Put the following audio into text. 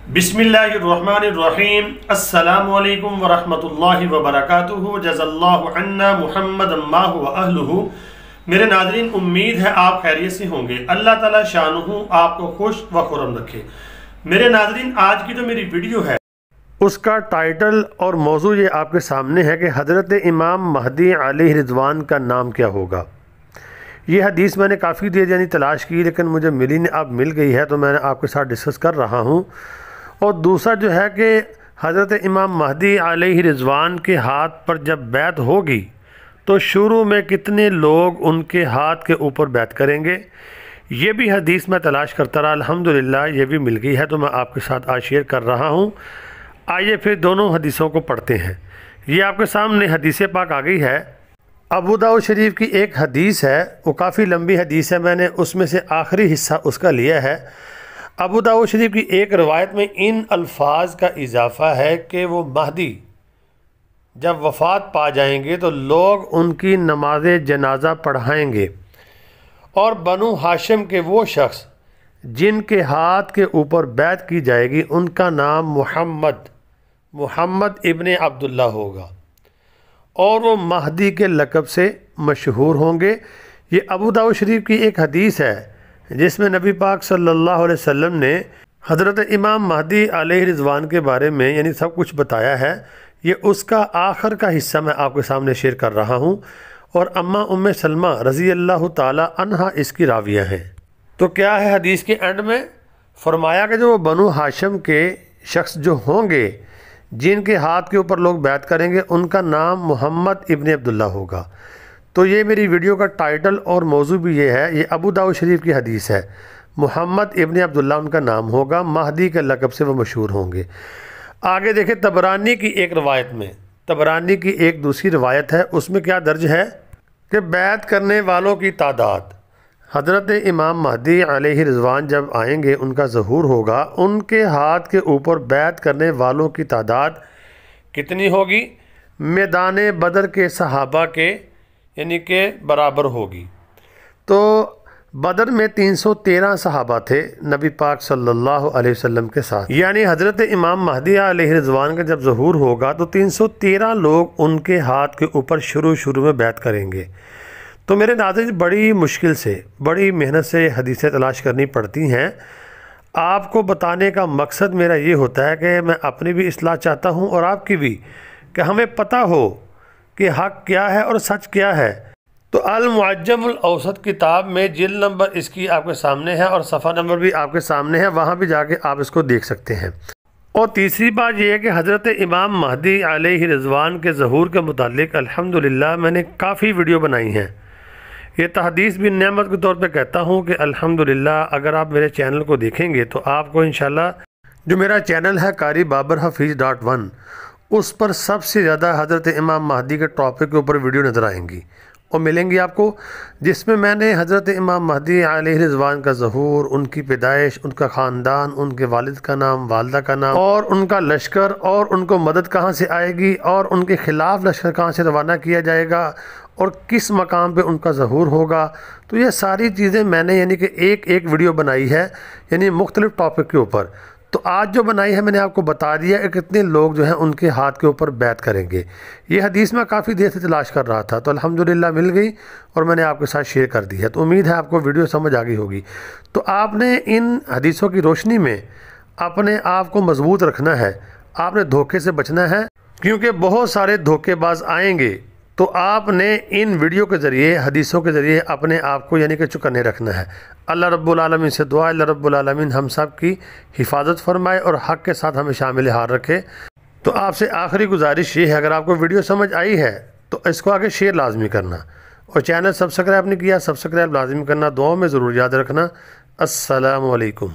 बिस्मिल्लाहिर्रहमानिर्रहीम। अस्सलामु अलैकुम वरहमतुल्लाहि वबरकातुहू। जज़ल्लाहु अन्ना मुहम्मद माहु व अहलुहू। मेरे नाज़रीन, उम्मीद है आप खैरियत से होंगे। अल्लाह ताला शानुहु आपको खुश व खुर्रम रखे। मेरे नाज़रीन, आज की जो मेरी वीडियो है उसका टाइटल और मौजू ये आपके सामने है कि हज़रत इमाम महदी अलैहि रिज़वान का नाम क्या होगा। ये हदीस मैंने काफ़ी देर यानी तलाश की, लेकिन मुझे मिली नहीं। अब मिल गई है तो मैंने आपके साथ डिस्कस कर रहा हूँ। और दूसरा जो है कि हज़रत इमाम महदी अलैहि रिज़वान के हाथ पर जब बैत होगी तो शुरू में कितने लोग उनके हाथ के ऊपर बैत करेंगे, ये भी हदीस मैं तलाश करता रहा। अल्हम्दुलिल्लाह ये भी मिल गई है तो मैं आपके साथ आज शेयर कर रहा हूँ। आइए फिर दोनों हदीसों को पढ़ते हैं। ये आपके सामने हदीस पाक आ गई है। अबू दाऊद शरीफ की एक हदीस है, वो काफ़ी लंबी हदीस है, मैंने उसमें से आखिरी हिस्सा उसका लिया है। अबू दाऊद शरीफ की एक रवायत में इन अल्फाज का इजाफ़ा है कि वो महदी जब वफ़ात पा जाएंगे तो लोग उनकी नमाज जनाजा पढ़ाएंगे और बनु हाशिम के वो शख्स जिनके हाथ के ऊपर बैत की जाएगी उनका नाम मुहम्मद इब्ने अब्दुल्ला होगा और वो महदी के लक़ब से मशहूर होंगे। ये अबू दाऊद शरीफ की एक हदीस है जिसमें नबी पाक सल्लल्लाहु अलैहि वसल्लम ने हज़रत इमाम महदी अलैहि रिज़वान के बारे में यानी सब कुछ बताया है। ये उसका आखिर का हिस्सा मैं आपके सामने शेयर कर रहा हूँ। और अम्मा उम्मे सलमा रज़ी अल्लाह ताला अन्हा इसकी राविया हैं। तो क्या है हदीस के एंड में फरमाया कि जो बनु हाशिम के शख्स जो होंगे जिनके हाथ के ऊपर लोग बैत करेंगे उनका नाम मुहम्मद इब्ने अब्दुल्ला होगा। तो ये मेरी वीडियो का टाइटल और मौजू भी ये है। ये अबू दाऊद शरीफ की हदीस है। मुहम्मद इब्ने अब्दुल्ला उनका नाम होगा, महदी के लक़ब से वो मशहूर होंगे। आगे देखें, तबरानी की एक रवायत में, तबरानी की एक दूसरी रवायत है, उसमें क्या दर्ज है कि बैत करने वालों की तादाद, हज़रत इमाम महदी अलैहि रिज़वान जब आएंगे उनका ज़हूर होगा, उनके हाथ के ऊपर बैत करने वालों की तादाद कितनी होगी? मैदान बदर के सहाबा के यानी के बराबर होगी। तो बदर में 313 सहाबा थे नबी पाक सल्लल्लाहु अलैहि वसल्लम के साथ। यानी हज़रत इमाम महदी अलैहि रिज़वान का जब ज़हूर होगा तो 313 लोग उनके हाथ के ऊपर शुरू में बैत करेंगे। तो मेरे नाज़रीन, बड़ी मुश्किल से बड़ी मेहनत से हदीसें तलाश करनी पड़ती हैं। आपको बताने का मकसद मेरा ये होता है कि मैं अपनी भी इस्लाह चाहता हूँ और आपकी भी, कि हमें पता हो कि हक़ क्या है और सच क्या है। तो अल मुअज्जमुल औसत किताब में जिल्द नंबर इसकी आपके सामने है और सफ़ा नंबर भी आपके सामने है, वहाँ भी जाके आप इसको देख सकते हैं। और तीसरी बात यह है कि हज़रत इमाम महदी अलैहि रिज़वान के ज़हूर के मुतालिक अल्हम्दुलिल्लाह मैंने काफ़ी वीडियो बनाई हैं। ये तहदीस भी नेमत के तौर पे कहता हूँ कि अल्हम्दुलिल्लाह अगर आप मेरे चैनल को देखेंगे तो आपको इंशाल्लाह, जो मेरा चैनल है कारी बाबर हफीज़.1, उस पर सबसे ज़्यादा हज़रत इमाम महदी के टॉपिक के ऊपर वीडियो नज़र आएंगी और मिलेंगी आपको, जिसमें मैंने हज़रत इमाम महदी अलैहि रिज़वान का ज़हूर, उनकी पैदाइश, उनका ख़ानदान, उनके वालिद का नाम, वालदा का नाम और उनका लश्कर और उनको मदद कहाँ से आएगी और उनके ख़िलाफ़ लश्कर कहाँ से रवाना किया जाएगा और किस मकाम पे उनका ज़हूर होगा। तो ये सारी चीज़ें मैंने यानी कि एक वीडियो बनाई है यानी मुख्तलिफ़ टॉपिक के ऊपर। तो आज जो बनाई है मैंने आपको बता दिया कि कितने लोग जो हैं उनके हाथ के ऊपर बैत करेंगे। ये हदीस मैं काफ़ी देर से तलाश कर रहा था तो अल्हम्दुलिल्लाह मिल गई और मैंने आपके साथ शेयर कर दी है। तो उम्मीद है आपको वीडियो समझ आ गई होगी। तो आपने इन हदीसों की रोशनी में अपने आप को मजबूत रखना है, आपने धोखे से बचना है, क्योंकि बहुत सारे धोखेबाज आएंगे। तो आपने इन वीडियो के ज़रिए, हदीसों के ज़रिए अपने आप को यानी कि चौकन्ने रखना है। अल्लाह रब्बुल आलमीन से दुआ, अल्लाह रब्बुल आलमीन हम सब की हिफाजत फरमाए और हक़ के साथ हमें शामिल हाल रखे। तो आपसे आखिरी गुजारिश ये है, अगर आपको वीडियो समझ आई है तो इसको आगे शेयर लाजमी करना और चैनल सब्सक्राइब नहीं किया, सब्सक्राइब लाजमी करना, दुआओं में ज़रूर याद रखना। अस्सलामु अलैकुम।